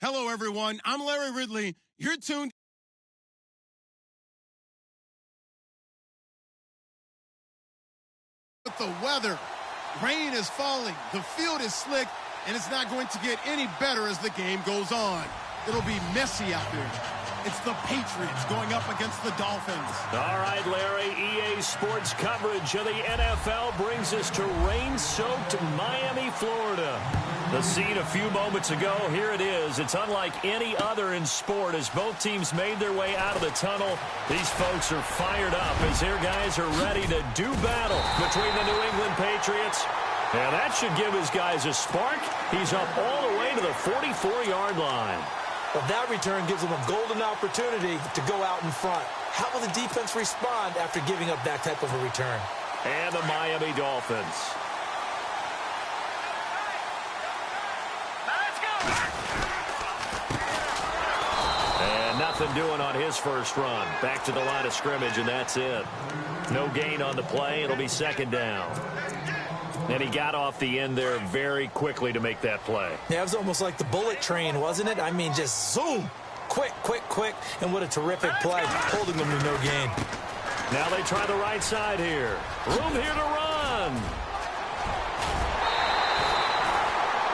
Hello, everyone. I'm Larry Ridley. You're tuned with the weather. Rain is falling. The field is slick, and it's not going to get any better as the game goes on. It'll be messy out there. It's the Patriots going up against the Dolphins. All right, Larry, EA Sports coverage of the NFL brings us to rain-soaked Miami, Florida. The scene a few moments ago, here it is. It's unlike any other in sport as both teams made their way out of the tunnel. These folks are fired up as their guys are ready to do battle between the New England Patriots. And that should give his guys a spark. He's up all the way to the 44-yard line. Well, that return gives them a golden opportunity to go out in front. How will the defense respond after giving up that type of a return? And the Miami Dolphins. And nothing doing on his first run. Back to the line of scrimmage, and that's it. No gain on the play. It'll be second down. And he got off the end there very quickly to make that play. Yeah, it was almost like the bullet train, wasn't it? I mean, just zoom. Quick, quick, quick. And what a terrific play, holding them to no gain. Now they try the right side here. Room here to run.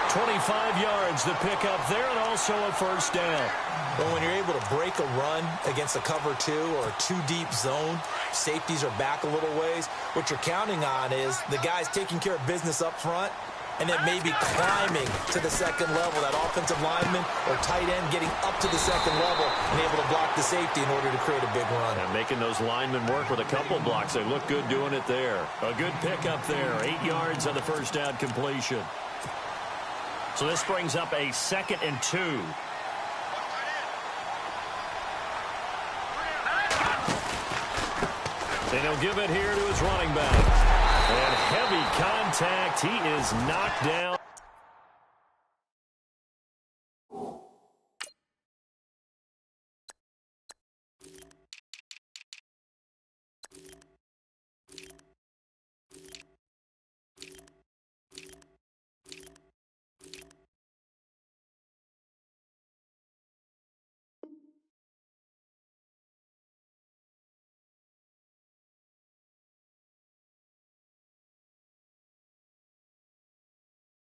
25 yards to pick up there, and also a first down. Well, when you're able to break a run against a cover 2 or a 2-deep zone, safeties are back a little ways. What you're counting on is the guys taking care of business up front and then maybe climbing to the second level. That offensive lineman or tight end getting up to the second level and able to block the safety in order to create a big run. And making those linemen work with a couple blocks. They look good doing it there. A good pickup there. 8 yards on the first down completion. So this brings up a 2nd and 2. And he'll give it here to his running back. And heavy contact. He is knocked down.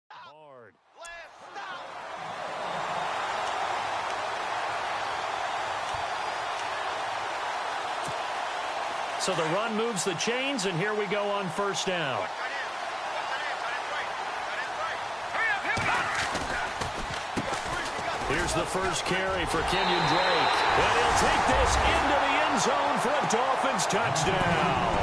Hard. So the run moves the chains, and here we go on first down. Here's the first carry for Kenyon Drake. And he'll take this into the end zone for a Dolphins touchdown.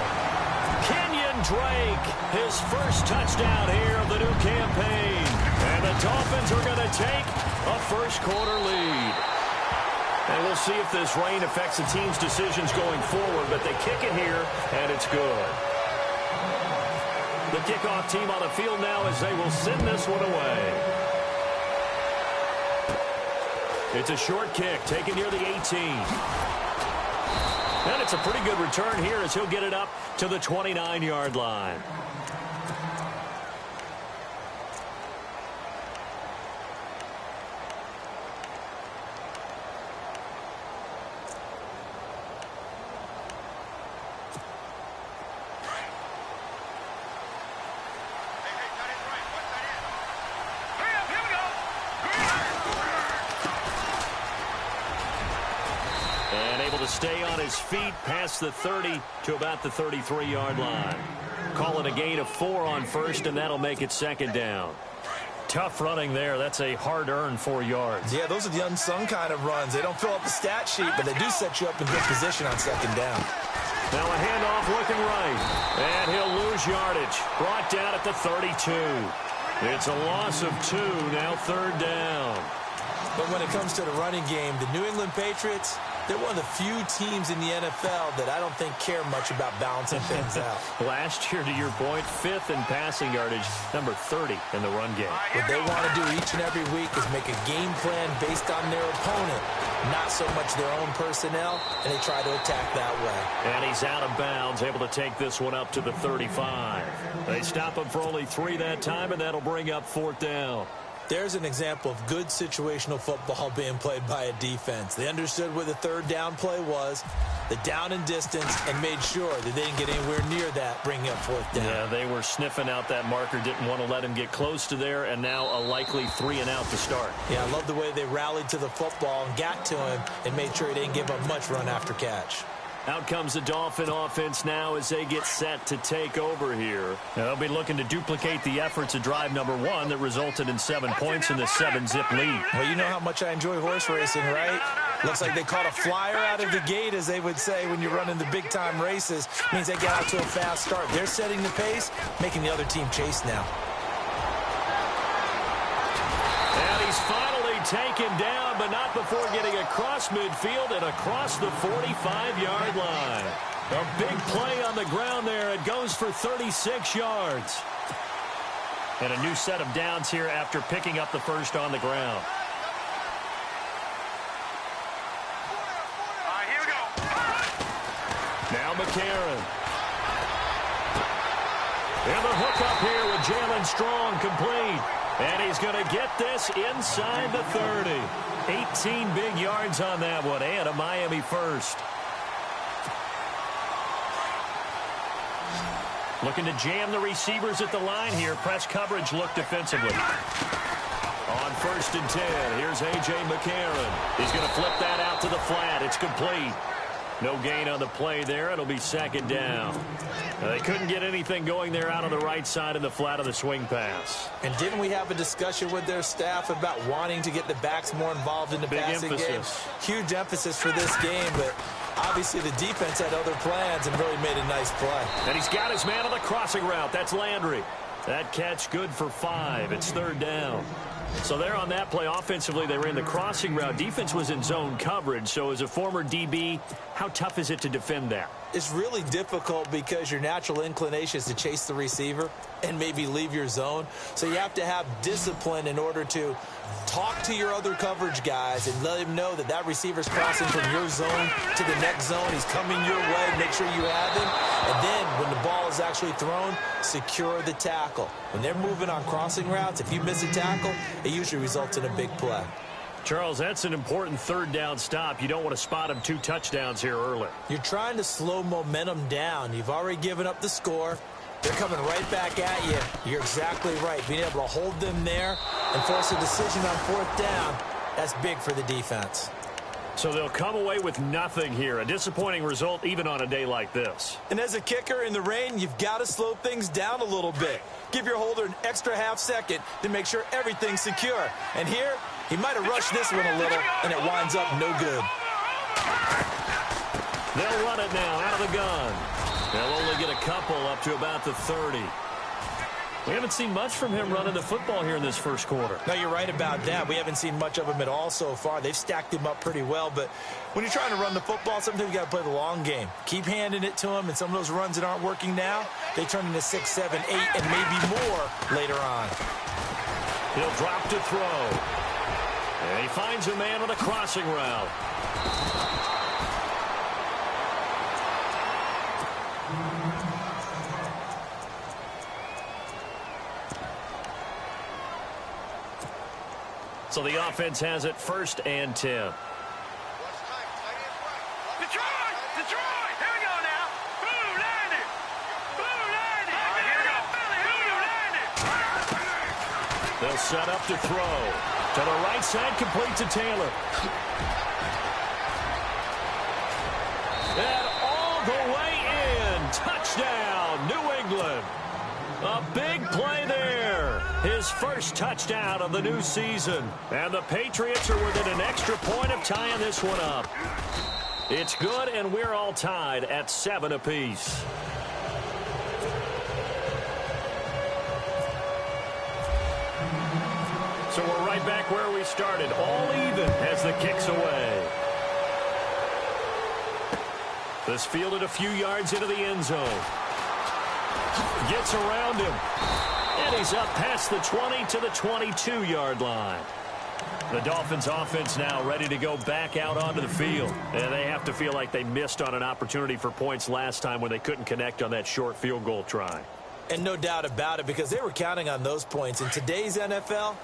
Kenyon Drake, his first touchdown here of the new campaign. And the Dolphins are going to take a first-quarter lead. And we'll see if this rain affects the team's decisions going forward, but they kick it here, and it's good. The kickoff team on the field now as they will send this one away. It's a short kick, taken near the 18. And it's a pretty good return here as he'll get it up to the 29-yard line. Stay on his feet past the 30 to about the 33-yard line. Call it a gain of 4 on first, and that'll make it second down. Tough running there. That's a hard-earned 4 yards. Yeah, those are the unsung kind of runs. They don't fill up the stat sheet, but they do set you up in good position on second down. Now a handoff looking right, and he'll lose yardage. Brought down at the 32. It's a loss of 2, now third down. But when it comes to the running game, the New England Patriots, they're one of the few teams in the NFL that I don't think care much about balancing things out. Last year, to your point, 5th in passing yardage, number 30 in the run game. What they want to do each and every week is make a game plan based on their opponent, not so much their own personnel, and they try to attack that way. And he's out of bounds, able to take this one up to the 35. They stop him for only 3 that time, and that'll bring up 4th down. There's an example of good situational football being played by a defense. They understood where the third down play was, the down and distance, and made sure that they didn't get anywhere near that, bringing up fourth down. Yeah, they were sniffing out that marker, didn't want to let him get close to there, and now a likely 3-and-out to start. Yeah, I love the way they rallied to the football and got to him and made sure he didn't give up much run after catch. Out comes the Dolphin offense now as they get set to take over here. Now, they'll be looking to duplicate the efforts of drive number 1 that resulted in 7 points in the 7-zip lead. Well, you know how much I enjoy horse racing, right? Looks like they caught a flyer out of the gate, as they would say when you're running the big-time races. Means they got out to a fast start. They're setting the pace, making the other team chase now. And he's finally taken down, but not before getting across midfield and across the 45-yard line. A big play on the ground there. It goes for 36 yards. And a new set of downs here after picking up the first on the ground. All right, here we go. Now McCarron. And the hook up here with Jalen Strong complete. And he's going to get this inside the 30. 18 big yards on that one, and a Miami first. Looking to jam the receivers at the line here. Press coverage look defensively. On 1st and 10, here's A.J. McCarron. He's going to flip that out to the flat. It's complete. No gain on the play there. It'll be 2nd down. They couldn't get anything going there out on the right side of the flat of the swing pass. And didn't we have a discussion with their staff about wanting to get the backs more involved in the passing game? Huge emphasis for this game, but obviously the defense had other plans and really made a nice play. And he's got his man on the crossing route. That's Landry. That catch good for 5. It's 3rd down. So there on that play, offensively, they ran the crossing route. Defense was in zone coverage. So as a former DB, how tough is it to defend that? It's really difficult because your natural inclination is to chase the receiver and maybe leave your zone. So you have to have discipline in order to talk to your other coverage guys and let him know that that receiver's crossing from your zone to the next zone. He's coming your way. Make sure you have him. And then when the ball is actually thrown, secure the tackle. When they're moving on crossing routes, if you miss a tackle, it usually results in a big play. Charles, that's an important 3rd down stop. You don't want to spot him 2 touchdowns here early. You're trying to slow momentum down. You've already given up the score. They're coming right back at you. You're exactly right. Being able to hold them there and force a decision on 4th down, that's big for the defense. So they'll come away with nothing here. A disappointing result even on a day like this. And as a kicker in the rain, you've got to slow things down a little bit. Give your holder an extra half second to make sure everything's secure. And here, he might have rushed this one a little, and it winds up no good. They'll run it now out of the gun. They'll only get a couple up to about the 30. We haven't seen much from him running the football here in this first quarter. No, you're right about that. We haven't seen much of him at all so far. They've stacked him up pretty well, but when you're trying to run the football, sometimes you got to play the long game. Keep handing it to him, and some of those runs that aren't working now, they turn into 6, 7, 8, and maybe more later on. He'll drop to throw. And he finds a man on a crossing route. So the offense has it 1st and 10. Detroit! Detroit! Here we go now! Blue landed! Blue landed! All right, here we go! Blue landed! They'll set up to throw. To the right side, complete to Taylor. And all the way in. Touchdown, New England. A big play there. His first touchdown of the new season. And the Patriots are within an extra point of tying this one up. It's good, and we're all tied at 7 apiece. So we're right back where we started, all even as the kick's away. This fielded a few yards into the end zone. Gets around him. And he's up past the 20 to the 22-yard line. The Dolphins offense now ready to go back out onto the field. And they have to feel like they missed on an opportunity for points last time when they couldn't connect on that short field goal try. And no doubt about it, because they were counting on those points. In today's NFL,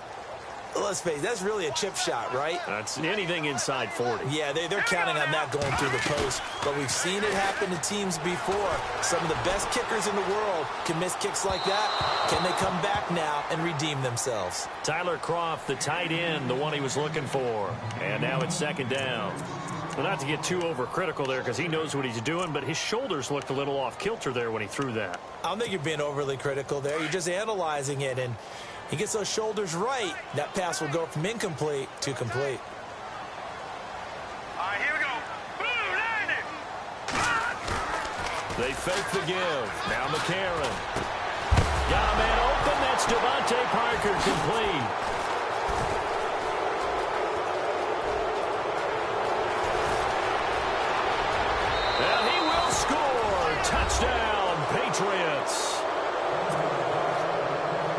Let's face it, that's really a chip shot, right? That's anything inside 40. Yeah, they're counting on that going through the post. But we've seen it happen to teams before. Some of the best kickers in the world can miss kicks like that. Can they come back now and redeem themselves? Tyler Croft, the tight end, the one he was looking for. And now it's second down. Well, not to get too overcritical there because he knows what he's doing, but his shoulders looked a little off kilter there when he threw that. I don't think you're being overly critical there. You're just analyzing it, and he gets those shoulders right. That pass will go from incomplete to complete. All right, here we go. Boom, landed. They fake the give. Now McCarron. Got a man open. That's Devontae Parker complete. And he will score. Touchdown, Patriots.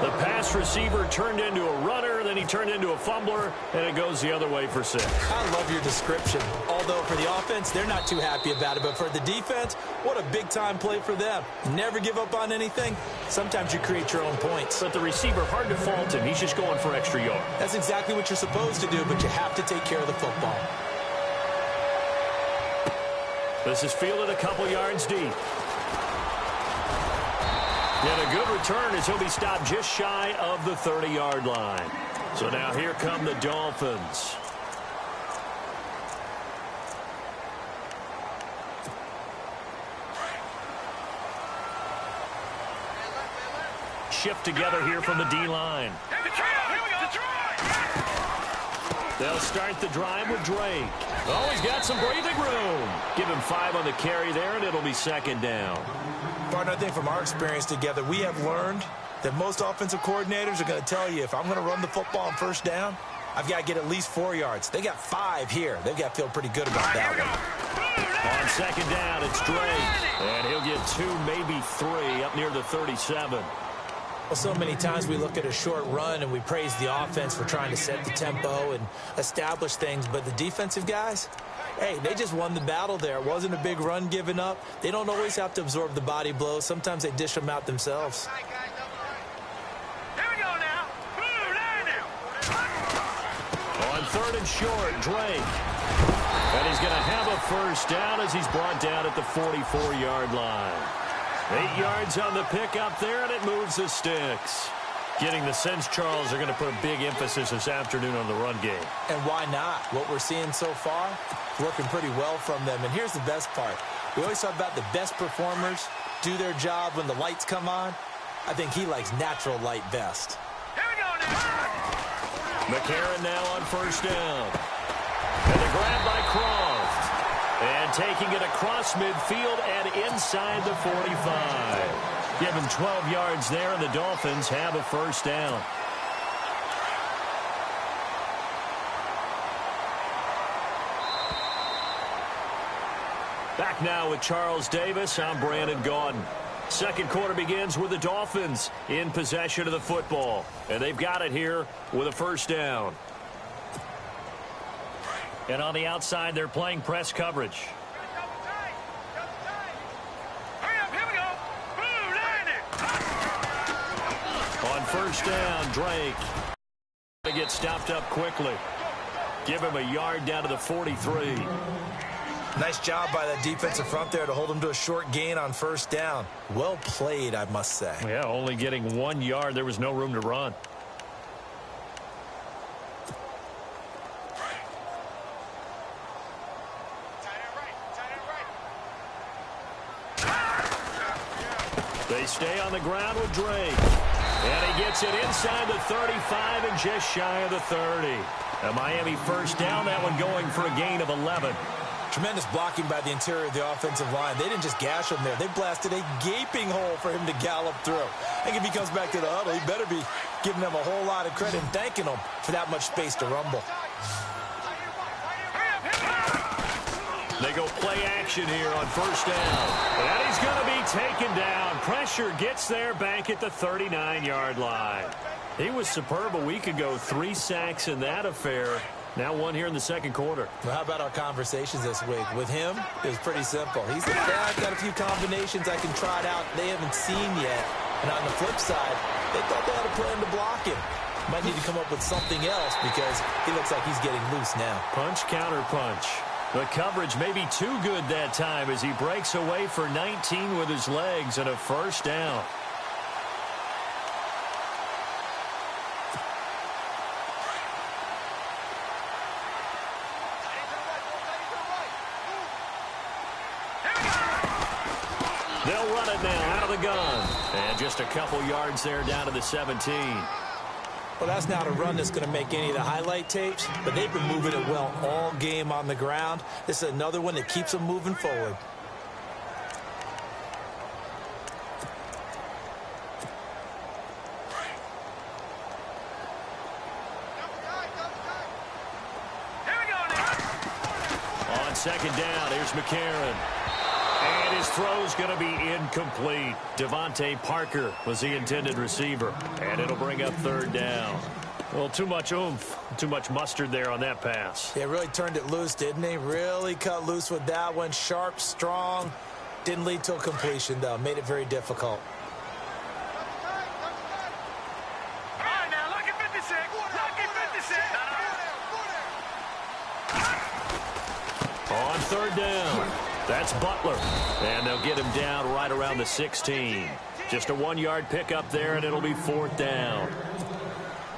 The pass receiver turned into a runner, then he turned into a fumbler, and it goes the other way for 6. I love your description. Although for the offense, they're not too happy about it. But for the defense, what a big-time play for them. Never give up on anything. Sometimes you create your own points. But the receiver, hard to fault him. He's just going for extra yards. That's exactly what you're supposed to do, but you have to take care of the football. This is fielded a couple yards deep. And a good return as he'll be stopped just shy of the 30-yard line. So now here come the Dolphins. Shift together here from the D-line. They'll start the drive with Drake. Oh, he's got some breathing room. Give him 5 on the carry there, and it'll be second down. Partner, I think from our experience together, we have learned that most offensive coordinators are going to tell you, if I'm going to run the football on first down, I've got to get at least 4 yards. They got 5 here. They've got to feel pretty good about that one. On second down, it's Drake. And he'll get 2, maybe 3 up near the 37. Well, so many times we look at a short run and we praise the offense for trying to set the tempo and establish things, but the defensive guys, hey, they just won the battle there. It wasn't a big run given up. They don't always have to absorb the body blows. Sometimes they dish them out themselves. Here we go now. Boom, landed. On third and short, Drake. And he's going to have a first down as he's brought down at the 44-yard line. 8 yards on the pickup there, and it moves the sticks. Getting the sense, Charles, are going to put a big emphasis this afternoon on the run game. And why not? What we're seeing so far, working pretty well from them. And here's the best part. We always talk about the best performers do their job when the lights come on. I think he likes natural light best. Here we go now. McCarron now on first down. And the grab by Croft. And taking it across midfield and inside the 45. Give him 12 yards there, and the Dolphins have a first down. Back now with Charles Davis. I'm Brandon Gaudin. Second quarter begins with the Dolphins in possession of the football. And they've got it here with a first down. And on the outside, they're playing press coverage. Hurry up, here we go. Boom, landed. On first down, Drake. To get stopped up quickly. Give him a yard down to the 43. Nice job by that defensive front there to hold him to a short gain on first down. Well played, I must say. Yeah, only getting 1 yard. There was no room to run. They stay on the ground with Drake. And he gets it inside the 35 and just shy of the 30. A Miami first down, that one going for a gain of 11. Tremendous blocking by the interior of the offensive line. They didn't just gash him there. They blasted a gaping hole for him to gallop through. I think if he comes back to the huddle, he better be giving them a whole lot of credit and thanking them for that much space to rumble. They go play action here on first down. And he's going to be taken down. Pressure gets there back at the 39-yard line. He was superb a week ago. 3 sacks in that affair. Now 1 here in the second quarter. Well, how about our conversations this week? With him, it was pretty simple. He said, yeah, I've got a few combinations I can try it out they haven't seen yet. And on the flip side, they thought they had a plan to block him. Might need to come up with something else because he looks like he's getting loose now. Punch, counter punch. The coverage may be too good that time as he breaks away for 19 with his legs and a first down. They'll run it now out of the gun. And just a couple yards there down to the 17. Well, that's not a run that's going to make any of the highlight tapes, but they've been moving it well all game on the ground. This is another one that keeps them moving forward. On second down, here's McCarron. And his throw's going to be incomplete. Devontae Parker was the intended receiver. And it'll bring up third down. Well, too much oomph, too much mustard there on that pass. They really turned it loose, didn't they? Really cut loose with that one. Sharp, strong. Didn't lead to a completion, though. Made it very difficult. All right, now, lucky 56. Lucky 56. On third down, that's Butler. And they'll get him down right around the 16. Just a 1-yard pickup there, and it'll be fourth down.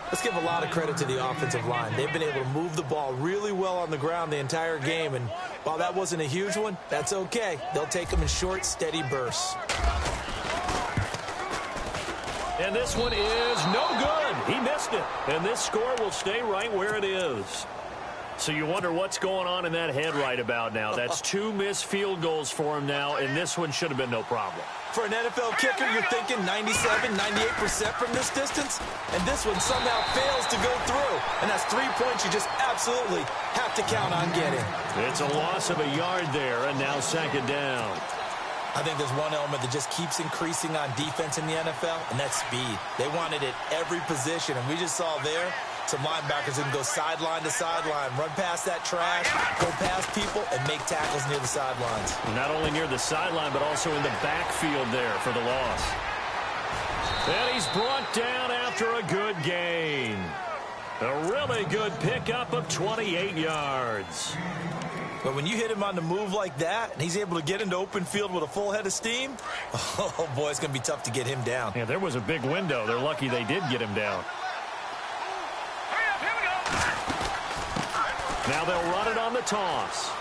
Let's give a lot of credit to the offensive line. They've been able to move the ball really well on the ground the entire game. And while that wasn't a huge one, that's okay. They'll take them in short, steady bursts. And this one is no good. He missed it. And this score will stay right where it is. So you wonder what's going on in that head right about now. That's 2 missed field goals for him now, and this one should have been no problem. For an NFL kicker, you're thinking 97, 98% from this distance, and this one somehow fails to go through. And that's 3 points you just absolutely have to count on getting. It's a loss of a yard there, and now second down. I think there's one element that just keeps increasing on defense in the NFL, and that's speed. They want it at every position, and we just saw there some linebackers who can go sideline to sideline, run past that trash, go past people, and make tackles near the sidelines. Not only near the sideline, but also in the backfield there for the loss. And he's brought down after a good gain. A really good pickup of 28 yards. But when you hit him on the move like that, and he's able to get into open field with a full head of steam, oh, boy, it's going to be tough to get him down. Yeah, there was a big window. They're lucky they did get him down. Now they'll run it on the toss.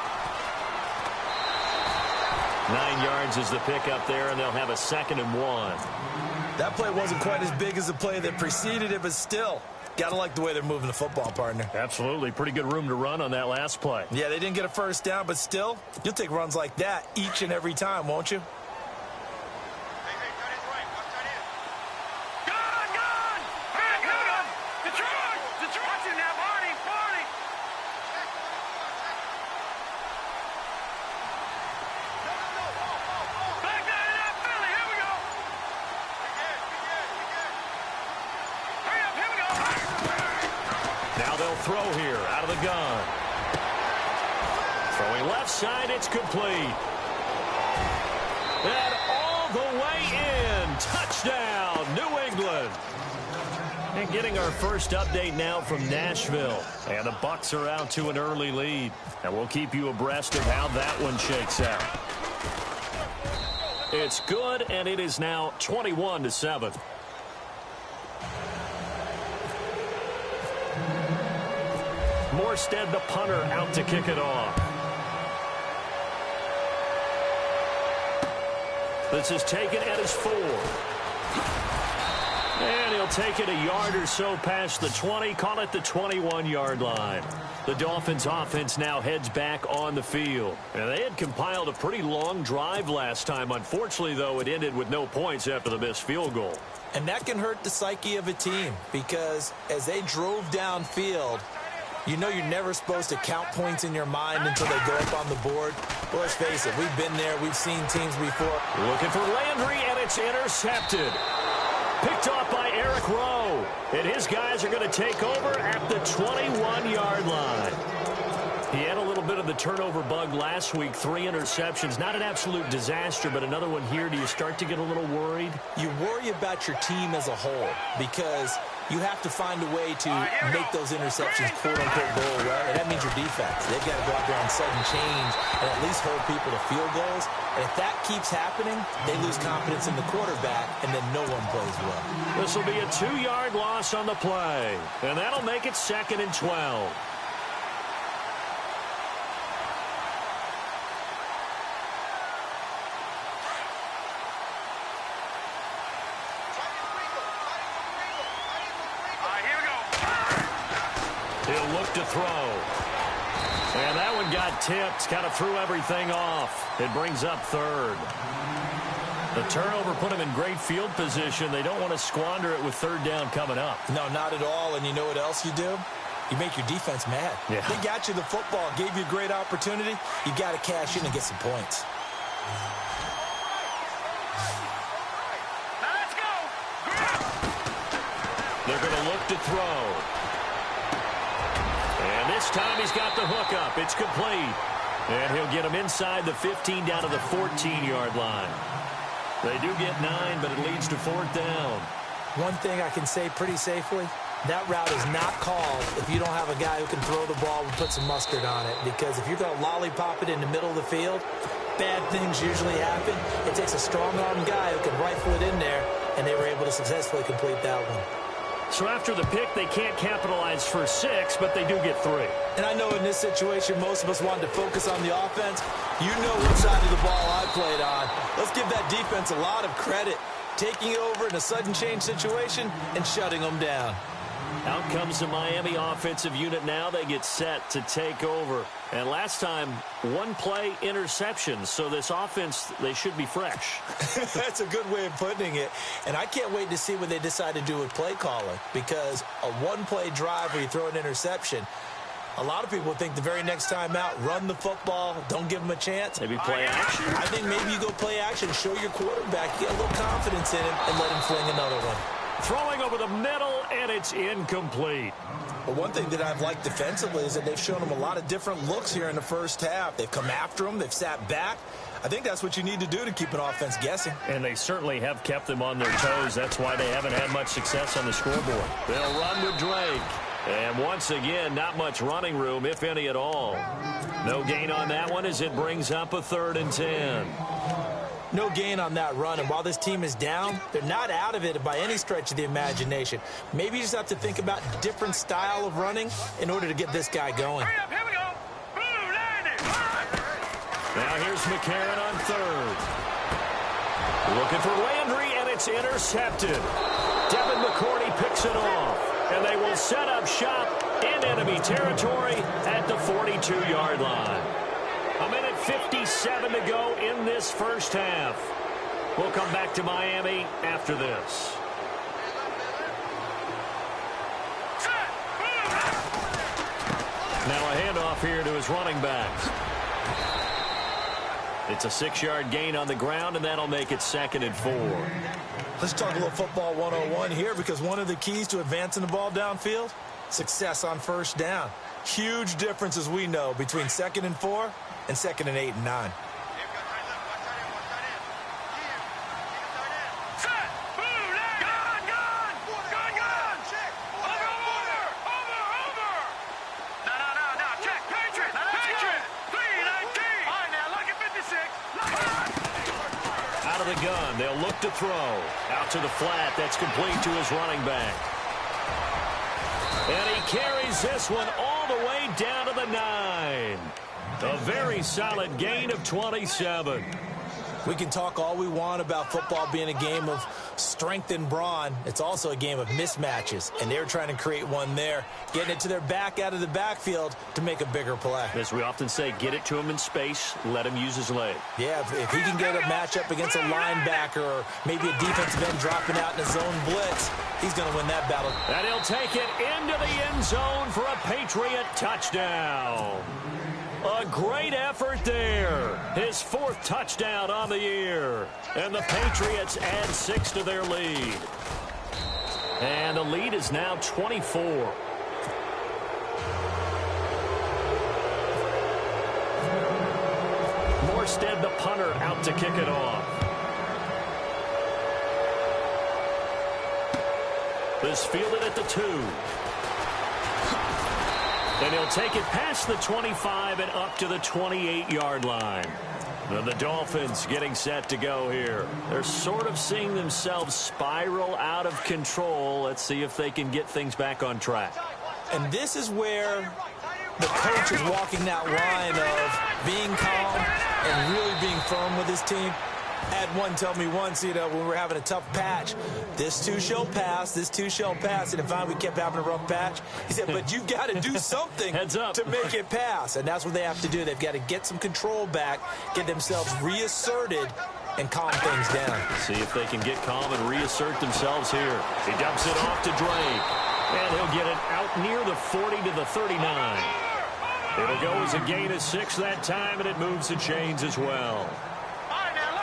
9 yards is the pickup there, and they'll have a 2nd and 1. That play wasn't quite as big as the play that preceded it, but still, got to like the way they're moving the football, partner. Absolutely. Pretty good room to run on that last play. Yeah, they didn't get a first down, but still, you'll take runs like that each and every time, won't you? Throw here out of the gun. Throwing left side, it's complete. And all the way in. Touchdown, New England. And getting our first update now from Nashville. And the Bucs are out to an early lead. And we'll keep you abreast of how that one shakes out. It's good, and it is now 21-7. Morstead, the punter, out to kick it off. This is taken at his 4. And he'll take it a yard or so past the 20, call it the 21-yard line. The Dolphins offense now heads back on the field. And they had compiled a pretty long drive last time. Unfortunately, though, it ended with no points after the missed field goal. And that can hurt the psyche of a team because as they drove downfield, you know you're never supposed to count points in your mind until they go up on the board. Well, let's face it, we've been there. We've seen teams before. Looking for Landry, and it's intercepted. Picked off by Eric Rowe. And his guys are going to take over at the 21-yard line. He had a little bit of the turnover bug last week, 3 interceptions. Not an absolute disaster, but another one here. Do you start to get a little worried? You worry about your team as a whole because You have to find a way to make those interceptions quote-unquote go away, and that means your defense. They've got to go out there on sudden change and at least hold people to field goals. And if that keeps happening, they lose confidence in the quarterback, and then no one plays well. This will be a 2-yard loss on the play, and that'll make it 2nd and 12. He'll look to throw. And that one got tipped, kind of threw everything off. It brings up 3rd. The turnover put them in great field position. They don't want to squander it with 3rd down coming up. No, not at all. And you know what else you do? You make your defense mad. Yeah. They got you the football, gave you a great opportunity. You got to cash in and get some points. Now let's go. They're going to look to throw. And this time he's got the hook up. It's complete. And he'll get him inside the 15 down to the 14-yard line. They do get 9, but it leads to 4th down. One thing I can say pretty safely, that route is not called if you don't have a guy who can throw the ball and put some mustard on it. Because if you're going to lollipop it in the middle of the field, bad things usually happen. It takes a strong-armed guy who can rifle it in there, and they were able to successfully complete that one. So after the pick, they can't capitalize for 6, but they do get 3. And I know in this situation, most of us wanted to focus on the offense. You know what side of the ball I played on. Let's give that defense a lot of credit. Taking over in a sudden change situation and shutting them down. Out comes the Miami offensive unit now. They get set to take over. And last time, 1-play interception. So this offense, they should be fresh. That's a good way of putting it. And I can't wait to see what they decide to do with play calling. Because a 1-play drive where you throw an interception, a lot of people think the very next time out, run the football, don't give them a chance. Maybe play action? I think maybe you go play action, show your quarterback, get a little confidence in him, and let him fling another one. Throwing over the middle, and it's incomplete. Well, one thing that I've liked defensively is that they've shown them a lot of different looks here in the first half. They've come after them. They've sat back. I think that's what you need to do to keep an offense guessing. And they certainly have kept them on their toes. That's why they haven't had much success on the scoreboard. They'll run with Drake. And once again, not much running room, if any at all. No gain on that one as it brings up a 3rd and 10. No gain on that run, and while this team is down, they're not out of it by any stretch of the imagination. Maybe you just have to think about a different style of running in order to get this guy going. Hurry up, here we go. Boom, landed. Now here's McCarron on 3rd. Looking for Landry, and it's intercepted. Devin McCourty picks it off, and they will set up shop in enemy territory at the 42-yard line. 1:57 to go in this first half. We'll come back to Miami after this. Now a handoff here to his running back. It's a 6-yard gain on the ground, and that'll make it 2nd and 4. Let's talk a little football 101 here, because one of the keys to advancing the ball downfield, success on first down. Huge difference, as we know, between 2nd and 4 and 2nd and 8 and 9. Gun. They'll look to throw. Out to the flat. That's complete to his running back. And he carries this one all the way down to the 9. A very solid gain of 27. We can talk all we want about football being a game of strength and brawn. It's also a game of mismatches, and they're trying to create one there, getting it to their back out of the backfield to make a bigger play. As we often say, get it to him in space, let him use his leg. Yeah, if he can get a matchup against a linebacker or maybe a defensive end dropping out in a zone blitz, he's going to win that battle. And he'll take it into the end zone for a Patriot touchdown. A great effort there. His 4th touchdown on the year. And the Patriots add 6 to their lead. And the lead is now 24. Morstead, the punter, out to kick it off. This fielded at the 2. And he'll take it past the 25 and up to the 28-yard line. And the Dolphins getting set to go here. They're sort of seeing themselves spiral out of control. Let's see if they can get things back on track. And this is where the coach is walking that line of being calm and really being firm with his team. I had one tell me once, when we were having a tough patch, this too shall pass, this too shall pass. And if we kept having a rough patch, he said, but you've got to do something Heads up. to make it pass. And that's what they have to do. They've got to get some control back, get themselves reasserted, and calm things down. See if they can get calm and reassert themselves here. He dumps it off to Drake. And he'll get it out near the 40 to the 39. It'll go as a gain of 6 that time, and it moves the chains as well.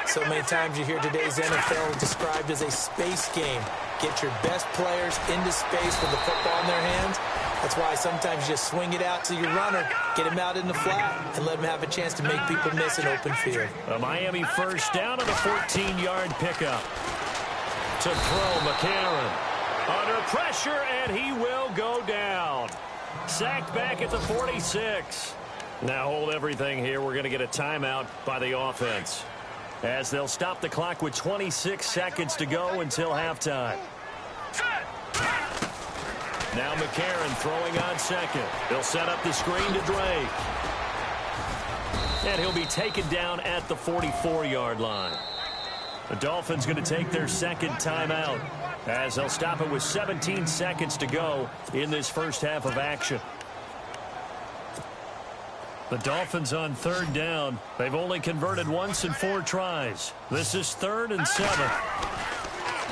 So many times you hear today's NFL described as a space game. Get your best players into space with the football in their hands. That's why sometimes you just swing it out to your runner, get him out in the flat, and let him have a chance to make people miss an open field. A Miami first down on a 14-yard pickup. To throw, McCarron. Under pressure, and he will go down. Sacked back at the 46. Now hold everything here. We're going to get a timeout by the offense, as they'll stop the clock with 26 seconds to go until halftime. Now McCarron throwing on second. They'll set up the screen to Drake. And he'll be taken down at the 44-yard line. The Dolphins going to take their second timeout, as they'll stop it with 17 seconds to go in this first half of action. The Dolphins on third down. They've only converted once in 4 tries. This is 3rd and 7.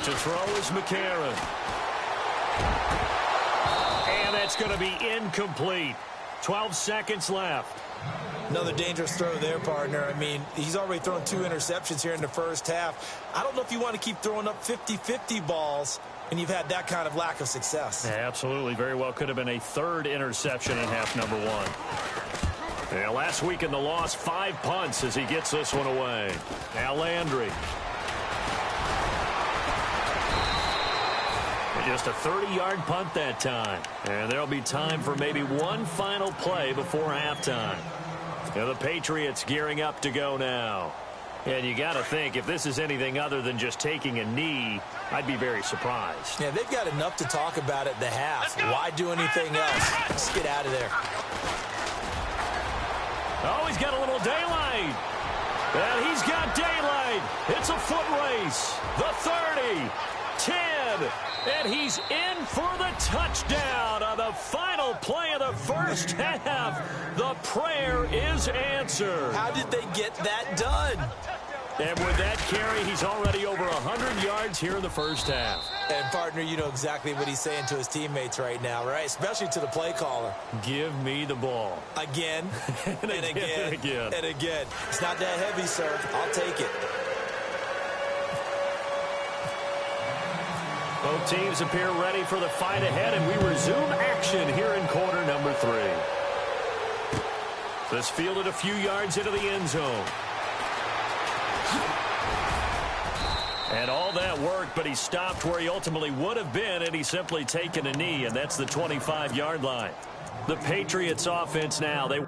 To throw is McCarron. And that's going to be incomplete. 12 seconds left. Another dangerous throw there, partner. I mean, he's already thrown 2 interceptions here in the first half. I don't know if you want to keep throwing up 50-50 balls when you've had that kind of lack of success. Yeah, absolutely. Very well could have been a 3rd interception in half number 1. Yeah, last week in the loss, 5 punts as he gets this one away. Now Landry. And just a 30-yard punt that time. And there'll be time for maybe one final play before halftime. And the Patriots gearing up to go now. And you got to think, if this is anything other than just taking a knee, I'd be very surprised. Yeah, they've got enough to talk about at the half. Why do anything else? Just get out of there. Oh, he's got a little daylight. And he's got daylight. It's a foot race. The 30, 10, and he's in for the touchdown on the final play of the first half. The prayer is answered. How did they get that done? And with that carry, he's already over 100 yards here in the first half. And, partner, you know exactly what he's saying to his teammates right now, right? Especially to the play caller. Give me the ball. Again, and again, and again. and again. It's not that heavy, sir. I'll take it. Both teams appear ready for the fight ahead, and we resume action here in quarter number 3. This fielded a few yards into the end zone. And all that work, but he stopped where he ultimately would have been, and he's simply taken a knee, and that's the 25-yard line. The Patriots offense now, they...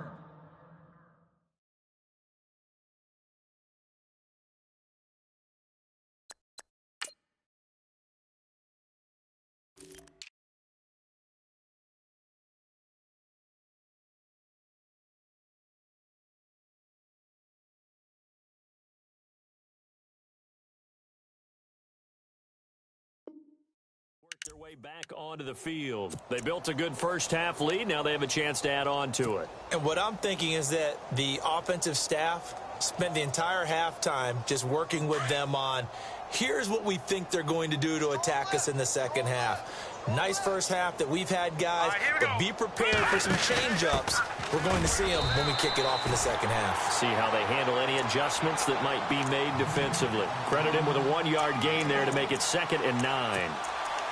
their way back onto the field. They built a good first half lead. Now they have a chance to add on to it. And what I'm thinking is that the offensive staff spent the entire halftime just working with them on, here's what we think they're going to do to attack us in the second half. Nice first half that we've had, guys, but be prepared for some change-ups. We're going to see them when we kick it off in the second half. See how they handle any adjustments that might be made defensively. Credit him with a 1-yard gain there to make it 2nd and 9.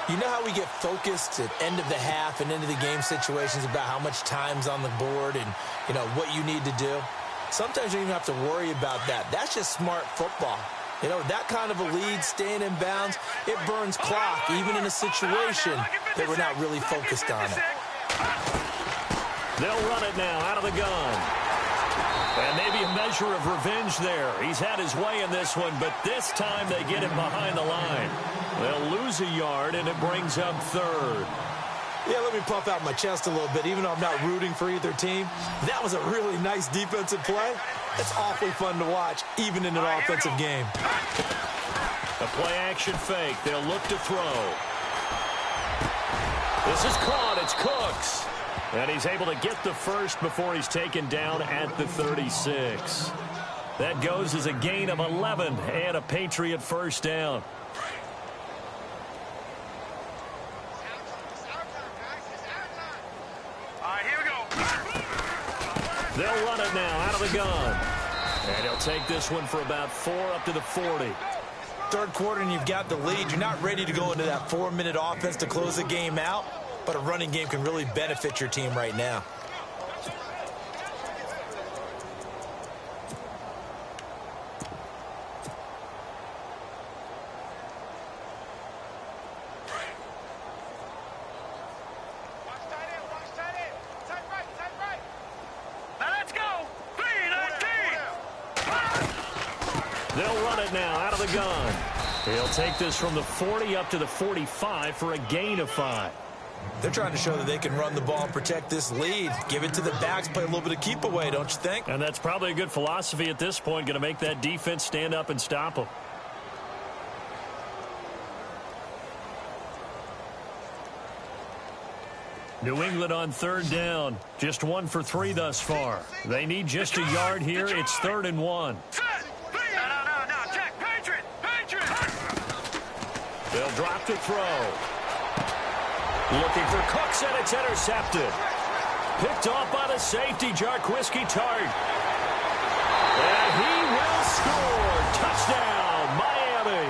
You know how we get focused at end of the half and into the game situations about how much time's on the board and, you know, what you need to do? Sometimes you don't even have to worry about that. That's just smart football. You know, that kind of a lead, staying in bounds, it burns clock, even in a situation that we're not really focused on it. They'll run it now out of the gun. And maybe a measure of revenge there. He's had his way in this one, but this time they get him behind the line. They'll lose a yard, and it brings up third. Yeah, let me puff out my chest a little bit, even though I'm not rooting for either team. That was a really nice defensive play. It's awfully fun to watch, even in an offensive game. A play-action fake. They'll look to throw. This is caught. It's Cooks. And he's able to get the first before he's taken down at the 36. That goes as a gain of 11 and a Patriot first down. They'll run it now out of the gun. And he'll take this one for about 4 up to the 40. Third quarter and you've got the lead. You're not ready to go into that 4-minute offense to close the game out, but a running game can really benefit your team right now. They'll run it now out of the gun. He'll take this from the 40 up to the 45 for a gain of 5. They're trying to show that they can run the ball and protect this lead. Give it to the backs, play a little bit of keep away, don't you think? And that's probably a good philosophy at this point, going to make that defense stand up and stop them. New England on third down. Just 1 for 3 thus far. They need just a yard here. It's 3rd and 1. They'll drop to throw. Looking for Cooks, and it's intercepted. Picked off by the safety, Jarquiski Tart. And he will score. Touchdown, Miami.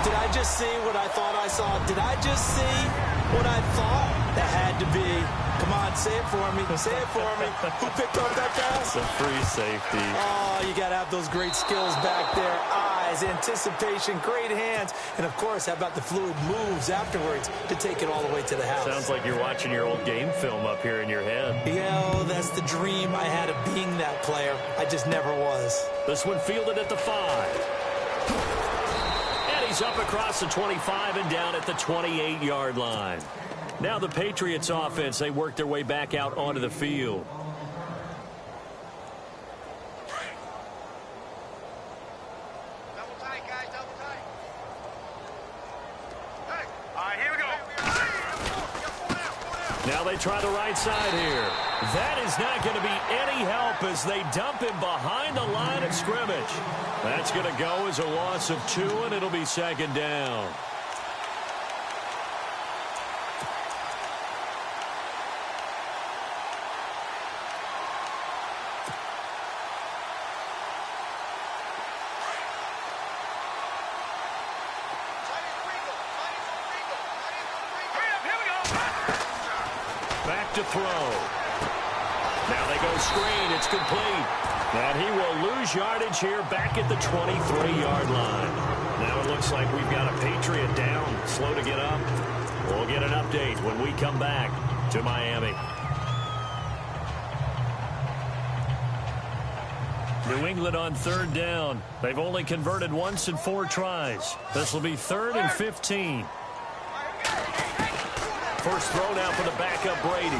Did I just see what I thought I saw? Did I just see what I thought? That had to be. Come on, say it for me. Say it for me. Who picked up that pass? It's a free safety. Oh, you got to have those great skills back there. Eyes, anticipation, great hands. And, of course, how about the fluid moves afterwards to take it all the way to the house? Sounds like you're watching your old game film up here in your head. Yeah, that's the dream I had of being that player. I just never was. This one fielded at the 5. And he's up across the 25 and down at the 28-yard line. Now the Patriots offense, they work their way back out onto the field. Double tight, guys, double tight. Hey, all right, here we go. Now they try the right side here. That is not going to be any help as they dump him behind the line of scrimmage. That's going to go as a loss of 2, and it'll be 2nd down. To throw. Now they go screen. It's complete. And he will lose yardage here back at the 23-yard line. Now it looks like we've got a Patriot down. Slow to get up. We'll get an update when we come back to Miami. New England on third down. They've only converted once in 4 tries. This will be 3rd and 15. First throw now for the backup Brady.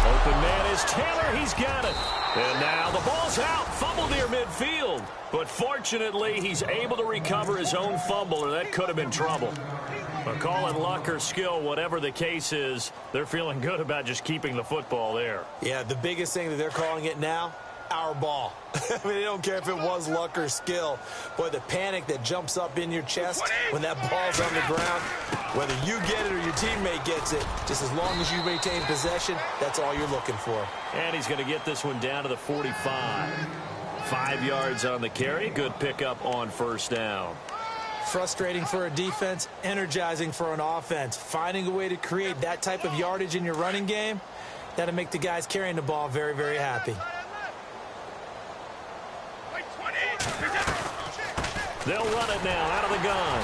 Open man is Taylor. He's got it. And now the ball's out. Fumble near midfield. But fortunately, he's able to recover his own fumble, or that could have been trouble. But call it luck or skill, whatever the case is, they're feeling good about just keeping the football there. Yeah, the biggest thing that they're calling it now, our ball. I mean, they don't care if it was luck or skill. Boy, the panic that jumps up in your chest when that ball's on the ground, whether you get it or your teammate gets it, just as long as you maintain possession, that's all you're looking for. And he's going to get this one down to the 45. 5 yards on the carry. Good pickup on first down. Frustrating for a defense, energizing for an offense. Finding a way to create that type of yardage in your running game, that'll make the guys carrying the ball very, very happy. They'll run it now out of the gun.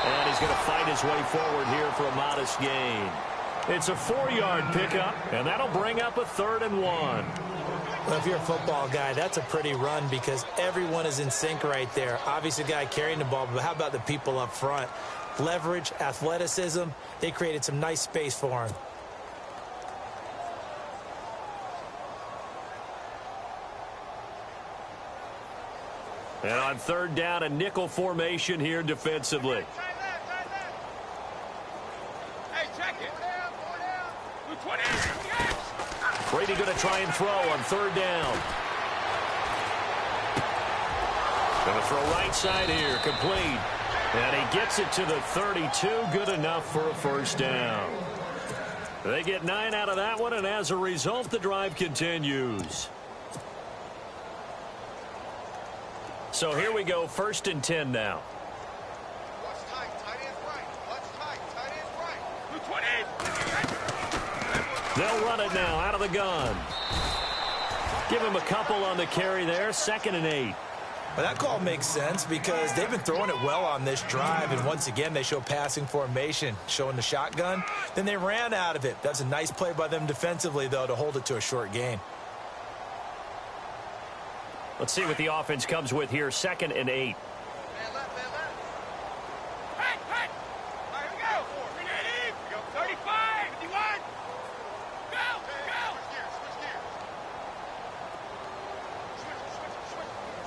And he's going to fight his way forward here for a modest gain. It's a 4-yard pickup, and that'll bring up a 3rd and 1. Well, if you're a football guy, that's a pretty run because everyone is in sync right there. Obviously, the guy carrying the ball, but how about the people up front? Leverage, athleticism, they created some nice space for him. And on 3rd down, a nickel formation here defensively. Hey, check it. Brady going to try and throw on 3rd down. Going to throw right side here, complete. And he gets it to the 32, good enough for a 1st down. They get 9 out of that one, and as a result, the drive continues. So here we go, 1st and 10 now. What's tight? Tight end right. What's tight? Tight end right. They'll run it now out of the gun. Give him a couple on the carry there, 2nd and 8. Well, that call makes sense because they've been throwing it well on this drive, and once again, they show passing formation, showing the shotgun. Then they ran out of it. That's a nice play by them defensively, though, to hold it to a short gain. Let's see what the offense comes with here, 2nd and 8. Man left, man left. Hey, hey. All right, here we go. Grenade. We go 35, 51. Go, go. Switch gears, switch gears.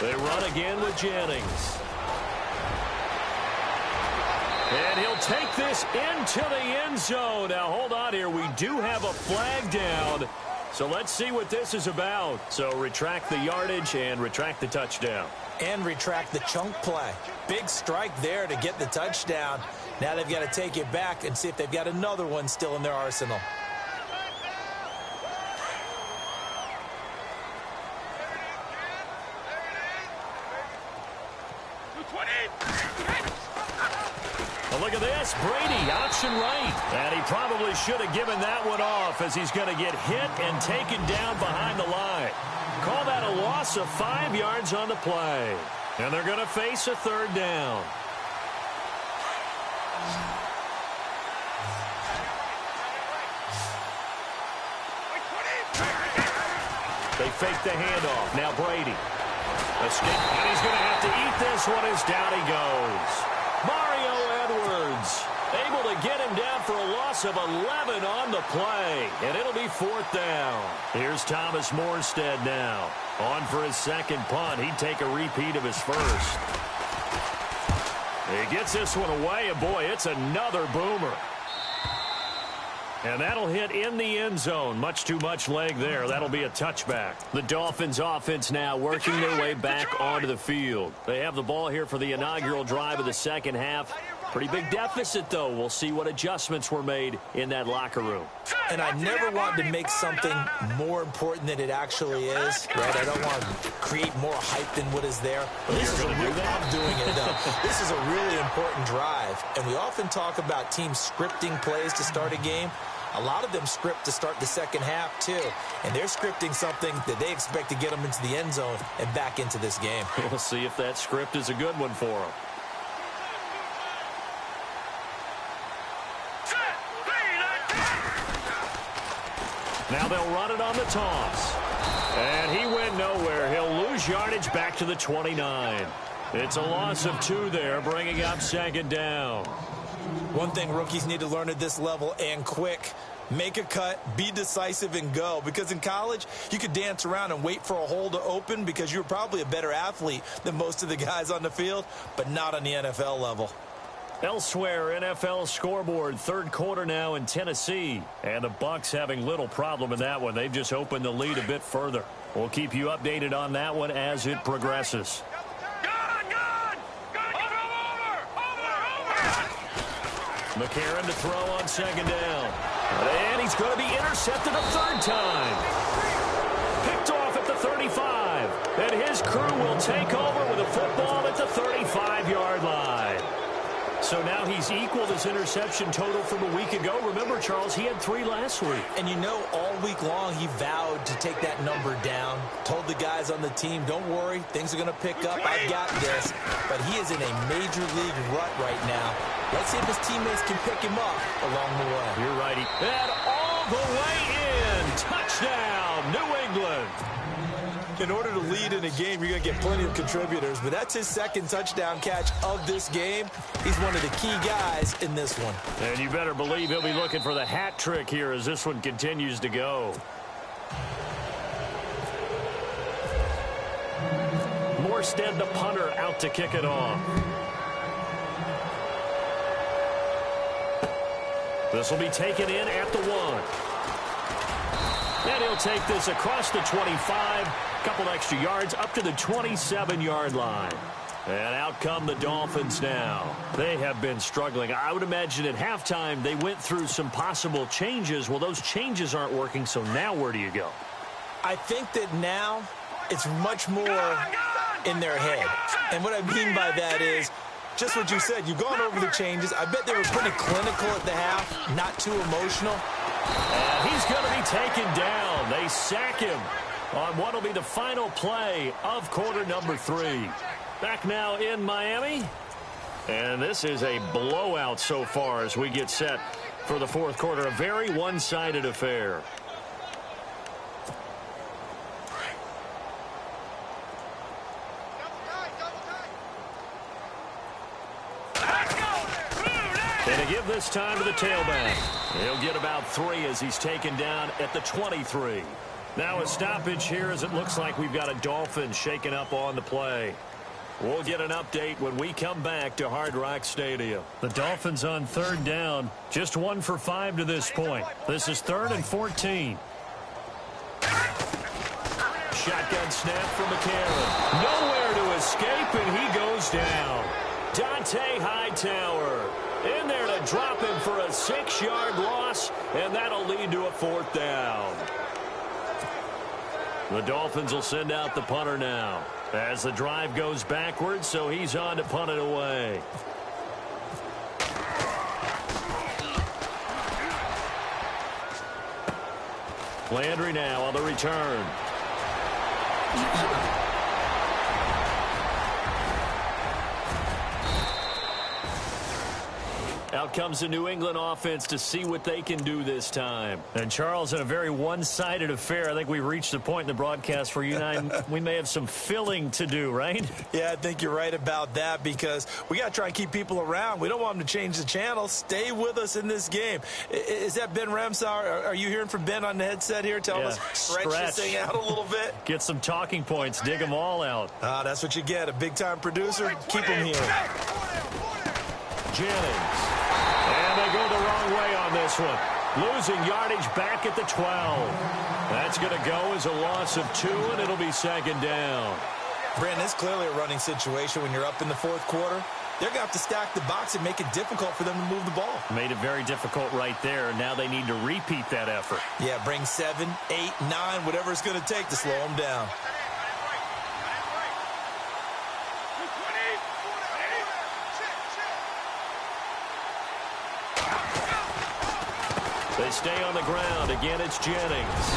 They run again with Jennings. And he'll take this into the end zone. Now, hold on here. We do have a flag down. So let's see what this is about. So retract the yardage and retract the touchdown. And retract the chunk play. Big strike there to get the touchdown. Now they've got to take it back and see if they've got another one still in their arsenal. Well, look at this. Brady, option right. And he probably should have given that one off as he's going to get hit and taken down behind the line. Call that a loss of 5 yards on the play. And they're going to face a 3rd down. They fake the handoff. Now Brady. Escape. And he's going to have to eat this one as down he goes. Mario Edwards able to get him down for a loss of 11 on the play. And it'll be 4th down. Here's Thomas Morstead now. On for his 2nd punt. He'd take a repeat of his 1st. He gets this one away, and boy, it's another boomer. And that'll hit in the end zone. Much too much leg there. That'll be a touchback. The Dolphins offense now working their way back onto the field. They have the ball here for the inaugural drive of the 2nd half. Pretty big deficit, though. We'll see what adjustments were made in that locker room. And I never want to make something more important than it actually is, right? I don't want to create more hype than what is there. But this is I'm doing it, though. This is a really important drive. And we often talk about teams scripting plays to start a game. A lot of them script to start the 2nd half, too. And they're scripting something that they expect to get them into the end zone and back into this game. We'll see if that script is a good one for them. Now they'll run it on the toss. And he went nowhere. He'll lose yardage back to the 29. It's a loss of 2 there, bringing up 2nd down. One thing rookies need to learn at this level, and quick, make a cut, be decisive, and go. Because in college, you could dance around and wait for a hole to open because you're probably a better athlete than most of the guys on the field, but not on the NFL level. Elsewhere, NFL scoreboard, 3rd quarter now in Tennessee. And the Bucs having little problem in that one. They've just opened the lead a bit further. We'll keep you updated on that one as it progresses. McCarron to throw on 2nd down. And he's going to be intercepted a 3rd time. Picked off at the 35. And his crew will take over with a football at the 35-yard line. So now he's equaled his interception total from a week ago. Remember, Charles, he had 3 last week. And you know, all week long he vowed to take that number down. Told the guys on the team, don't worry, things are going to pick up. I've got this. But he is in a major league rut right now. Let's see if his teammates can pick him up along the way. You're right. And all the way in. Touchdown, New England. In order to lead in a game, you're going to get plenty of contributors, but that's his second touchdown catch of this game. He's one of the key guys in this one. And you better believe he'll be looking for the hat trick here as this one continues to go. Morstead, the punter, out to kick it off. This will be taken in at the 1. And he'll take this across the 25, couple extra yards up to the 27-yard line. And out come the Dolphins now. They have been struggling. I would imagine at halftime they went through some possible changes. Well, those changes aren't working, so now where do you go? I think that now it's much more in their head. And what I mean by that is just what you said. You've gone over the changes. I bet they were pretty clinical at the half, not too emotional. And he's going to be taken down. They sack him on what will be the final play of quarter number 3. Back now in Miami. And this is a blowout so far as we get set for the fourth quarter. A very one-sided affair. And to give this time to the tailback. He'll get about 3 as he's taken down at the 23. Now a stoppage here as it looks like we've got a Dolphin shaken up on the play. We'll get an update when we come back to Hard Rock Stadium. The Dolphins on 3rd down. Just 1 for 5 to this point. This is 3rd and 14. Shotgun snap from McCarron. Nowhere to escape, and he goes down. Dante Hightower in there to drop him for a 6-yard loss, and that'll lead to a 4th down. The Dolphins will send out the punter now as the drive goes backwards, so he's on to punt it away. Landry now on the return. Out comes the New England offense to see what they can do this time. And Charles, in a very one-sided affair, I think we've reached the point in the broadcast where you and I, we may have some filling to do, right? Yeah, I think you're right about that because we got to try and keep people around. We don't want them to change the channel. Stay with us in this game. Is that Ben Ramsauer? Are you hearing from Ben on the headset here? Telling us stretch this thing out a little bit? Get some talking points. Dig them all out. That's what you get. A big-time producer. Keep him here. Jennings. And they go the wrong way on this one. Losing yardage back at the 12. That's going to go as a loss of 2, and it'll be 2nd down. Brandon, it's clearly a running situation when you're up in the 4th quarter. They're going to have to stack the box and make it difficult for them to move the ball. Made it very difficult right there. Now they need to repeat that effort. Yeah, bring 7, 8, 9, whatever it's going to take to slow them down. They stay on the ground. Again, it's Jennings.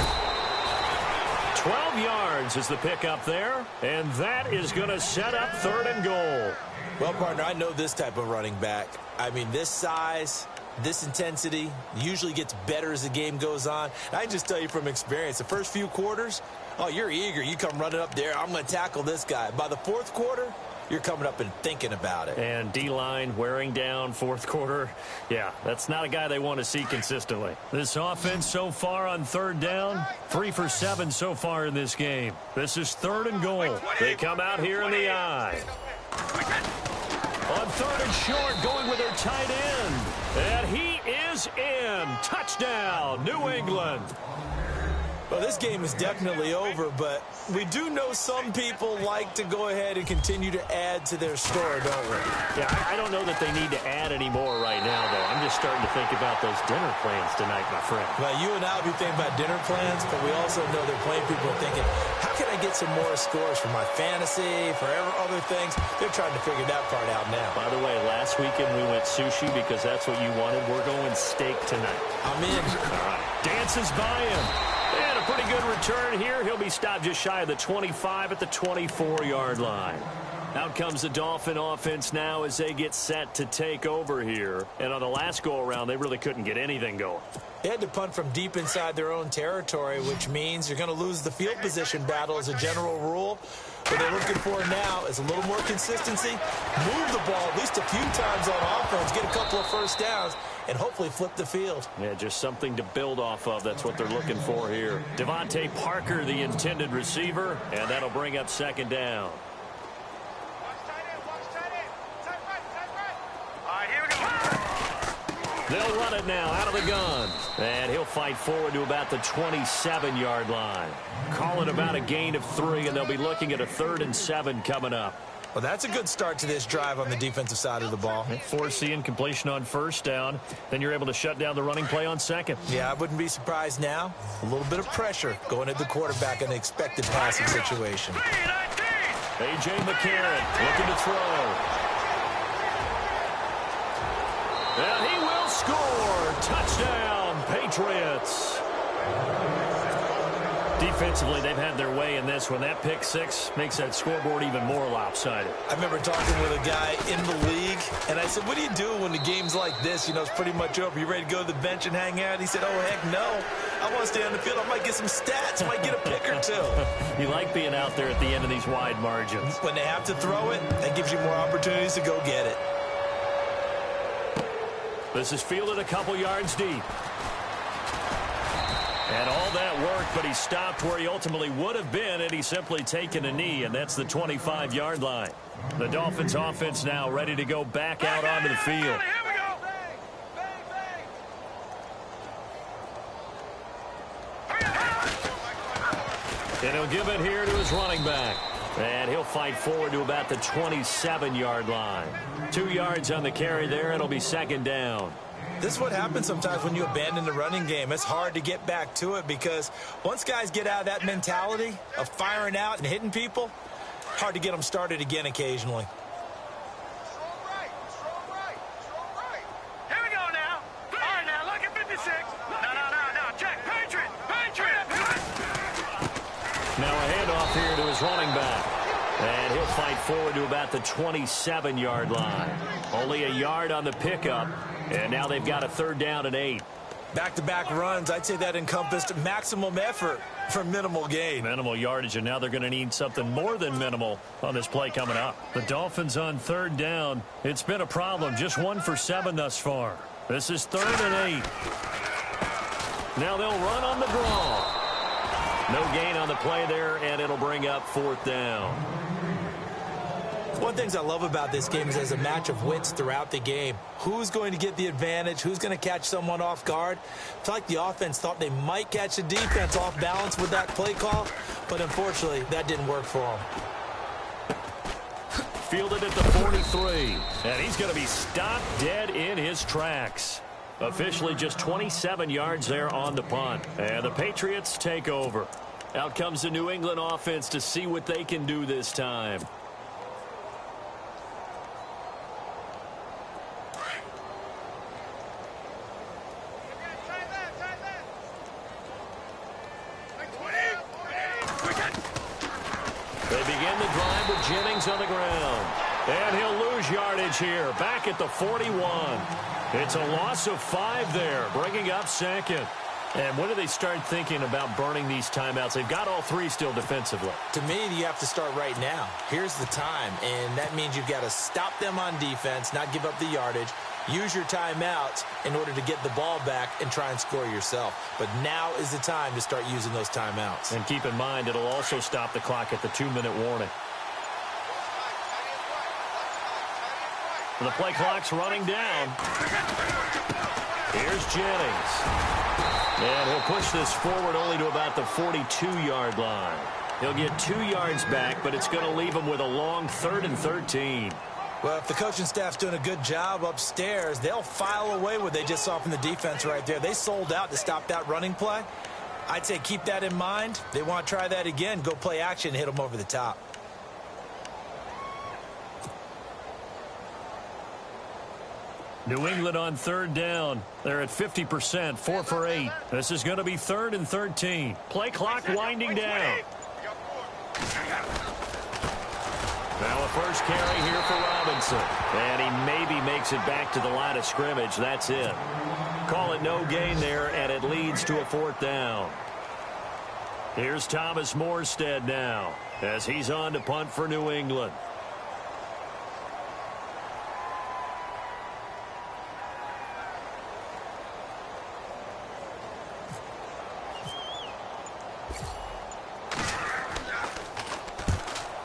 12 yards is the pickup there, and that is going to set up 3rd and goal. Well, partner, I know this type of running back. I mean, this size, this intensity usually gets better as the game goes on. And I can just tell you from experience, the first few quarters, oh, you're eager. You come running up there, I'm going to tackle this guy. By the 4th quarter, you're coming up and thinking about it. And D-line wearing down 4th quarter. Yeah, that's not a guy they want to see consistently. This offense so far on 3rd down, 3 for 7 so far in this game. This is 3rd and goal. They come out here in the eye. On 3rd and short, going with their tight end. And he is in. Touchdown, New England. Well, this game is definitely over, but we do know some people like to go ahead and continue to add to their story, don't we? Yeah, I don't know that they need to add any more right now, though. I'm just starting to think about those dinner plans tonight, my friend. Well, you and I will be thinking about dinner plans, but we also know they're playing people are thinking, how can I get some more scores for my fantasy, for other things? They're trying to figure that part out now. By the way, last weekend we went sushi because that's what you wanted. We're going steak tonight. I'm in. All right. Dances by him. And a pretty good return here. He'll be stopped just shy of the 25 at the 24-yard line. Out comes the Dolphin offense now as they get set to take over here. And on the last go-around, they really couldn't get anything going. They had to punt from deep inside their own territory, which means you're going to lose the field position battle as a general rule. What they're looking for now is a little more consistency, move the ball at least a few times on offense, get a couple of first downs, and hopefully flip the field. Yeah, just something to build off of. That's what they're looking for here. Devontae Parker, the intended receiver, and that'll bring up second down. They'll run it now out of the gun. And he'll fight forward to about the 27-yard line. Call it about a gain of 3, and they'll be looking at a 3rd and 7 coming up. Well, that's a good start to this drive on the defensive side of the ball. Forcing completion on first down. Then you're able to shut down the running play on second. Yeah, I wouldn't be surprised now. A little bit of pressure going at the quarterback in an expected passing situation. A.J. McCarron looking to throw. And he will score. Touchdown, Patriots. Defensively, they've had their way in this one. That pick 6 makes that scoreboard even more lopsided. I remember talking with a guy in the league, and I said, what do you do when the game's like this? You know, it's pretty much over. You ready to go to the bench and hang out? He said, oh, heck no. I want to stay on the field. I might get some stats. Might get a pick or two. You like being out there at the end of these wide margins. When they have to throw it, that gives you more opportunities to go get it. This is fielded a couple yards deep. And all that work, but he stopped where he ultimately would have been had he simply taken a knee, and that's the 25-yard line. The Dolphins offense now ready to go back out onto the field. Here we go. And he'll give it here to his running back. And he'll fight forward to about the 27-yard line. 2 yards on the carry there. It'll be second down. This is what happens sometimes when you abandon the running game. It's hard to get back to it because once guys get out of that mentality of firing out and hitting people, hard to get them started again occasionally. Here we go now. All right, now look at 56. No. Check. Patriot. Now a handoff here to his running back. And he'll fight forward to about the 27-yard line. Only a yard on the pickup. And now they've got a 3rd down and 8. Back-to-back runs, I'd say that encompassed maximum effort for minimal gain. Minimal yardage, and now they're going to need something more than minimal on this play coming up. The Dolphins on 3rd down. It's been a problem. Just 1 for 7 thus far. This is 3rd and 8. Now they'll run on the draw. No gain on the play there, and it'll bring up 4th down. One of the things I love about this game is there's a match of wits throughout the game. Who's going to get the advantage? Who's going to catch someone off guard? I feel like the offense thought they might catch the defense off balance with that play call, but unfortunately, that didn't work for them. Fielded at the 43, and he's going to be stopped dead in his tracks. Officially just 27 yards there on the punt, and the Patriots take over. Out comes the New England offense to see what they can do this time. They begin the drive with Jennings on the ground. And he'll lose yardage here, back at the 41. It's a loss of 5 there, bringing up second. And when do they start thinking about burning these timeouts? They've got all 3 still defensively. To me, you have to start right now. Here's the time, and that means you've got to stop them on defense, not give up the yardage, use your timeouts in order to get the ball back and try and score yourself. But now is the time to start using those timeouts. And keep in mind, it'll also stop the clock at the 2-minute warning. The play clock's running down. Here's Jennings. And he'll push this forward only to about the 42-yard line. He'll get 2 yards back, but it's going to leave him with a long 3rd and 13. Well, if the coaching staff's doing a good job upstairs, they'll file away what they just saw from the defense right there. They sold out to stop that running play. I'd say keep that in mind. They want to try that again, go play action, hit them over the top. New England on third down. They're at 50%, 4 for 8. This is going to be 3rd and 13. Play clock winding down. Now a first carry here for Robinson. And he maybe makes it back to the line of scrimmage. That's it. Call it no gain there, and it leads to a 4th down. Here's Thomas Morstead now as he's on to punt for New England.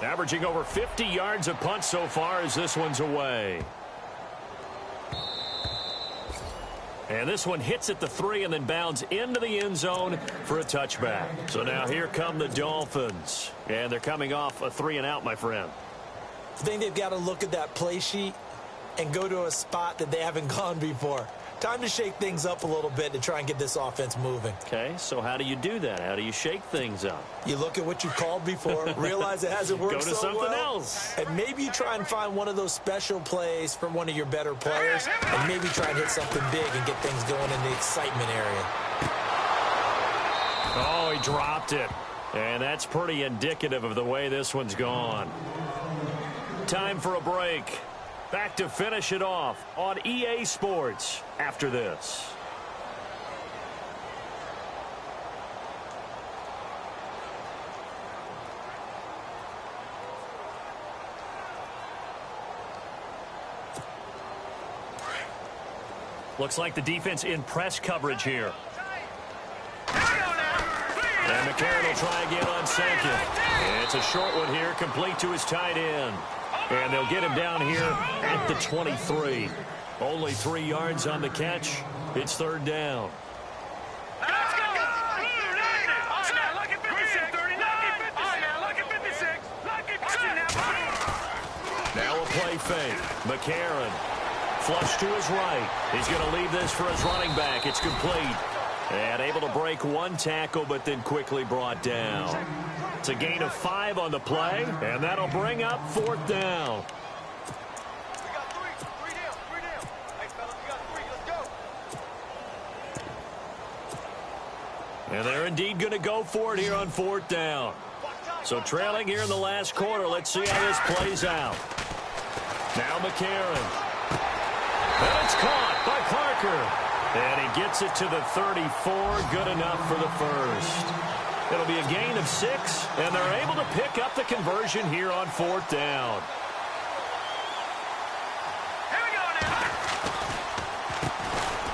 Averaging over 50 yards a punt so far as this one's away. And this one hits at the 3 and then bounds into the end zone for a touchback. So now here come the Dolphins. And they're coming off a 3-and-out, my friend. I think they've got to look at that play sheet and go to a spot that they haven't gone before. Time to shake things up a little bit to try and get this offense moving. Okay, so how do you do that? How do you shake things up? You look at what you called before, realize it hasn't worked so well. Go to something else. And maybe you try and find one of those special plays from one of your better players, and maybe try and hit something big and get things going in the excitement area. Oh, he dropped it. And that's pretty indicative of the way this one's gone. Time for a break. Back to finish it off on EA Sports after this. Looks like the defense in press coverage here. And McCarron will try again on second. It's a short one here, complete to his tight end. And they'll get him down here at the 23. Only 3 yards on the catch. It's 3rd down. Let's go! Lucky 56! Lucky 56! Lucky 56! Now a play fake. McCarron. Flush to his right. He's going to leave this for his running back. It's complete. And able to break one tackle, but then quickly brought down. It's a gain of 5 on the play, and that'll bring up 4th down. We got 3. 3 down. 3 down. Hey, fellas, we got 3. Let's go. And they're indeed going to go for it here on 4th down. So trailing here in the last quarter. Let's see how this plays out. Now McCarron. And it's caught by Parker. And he gets it to the 34. Good enough for the first. It'll be a gain of 6, and they're able to pick up the conversion here on 4th down. Here we go now.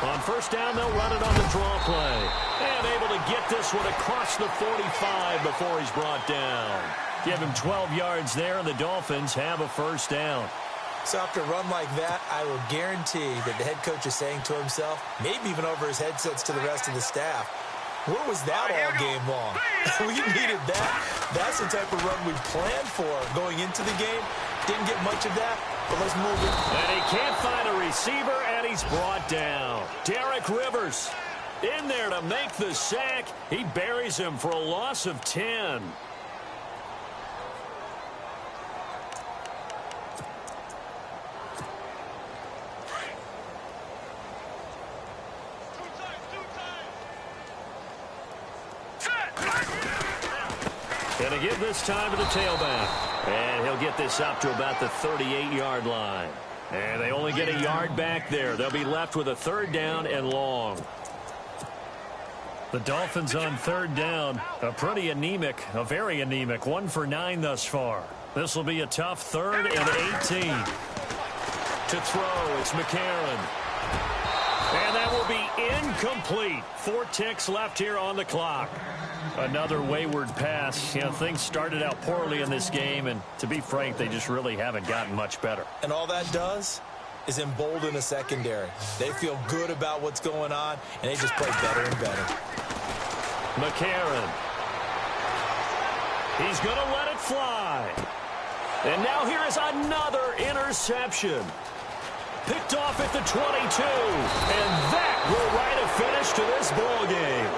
On 1st down, they'll run it on the draw play. And able to get this one across the 45 before he's brought down. Give him 12 yards there, and the Dolphins have a 1st down. So after a run like that, I will guarantee that the head coach is saying to himself, maybe even over his headsets to the rest of the staff, where was that all game long? We needed that. That's the type of run we planned for going into the game. Didn't get much of that, but let's move it. And he can't find a receiver, and he's brought down. Derek Rivers in there to make the sack. He buries him for a loss of 10. Going to give this time to the tailback. And he'll get this up to about the 38-yard line. And they only get a yard back there. They'll be left with a 3rd down and long. The Dolphins on 3rd down. A pretty anemic, a very anemic. 1 for 9 thus far. This will be a tough 3rd and 18. To throw, it's McCarron. And that will be incomplete. 4 ticks left here on the clock. Another wayward pass. You know, things started out poorly in this game, and to be frank, they just really haven't gotten much better. And all that does is embolden a secondary. They feel good about what's going on, and they just play better and better. McCarron. He's going to let it fly. And now here is another interception. Picked off at the 22. And that will write a finish to this ball game.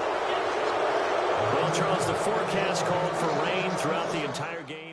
Well, Charles, the forecast called for rain throughout the entire game.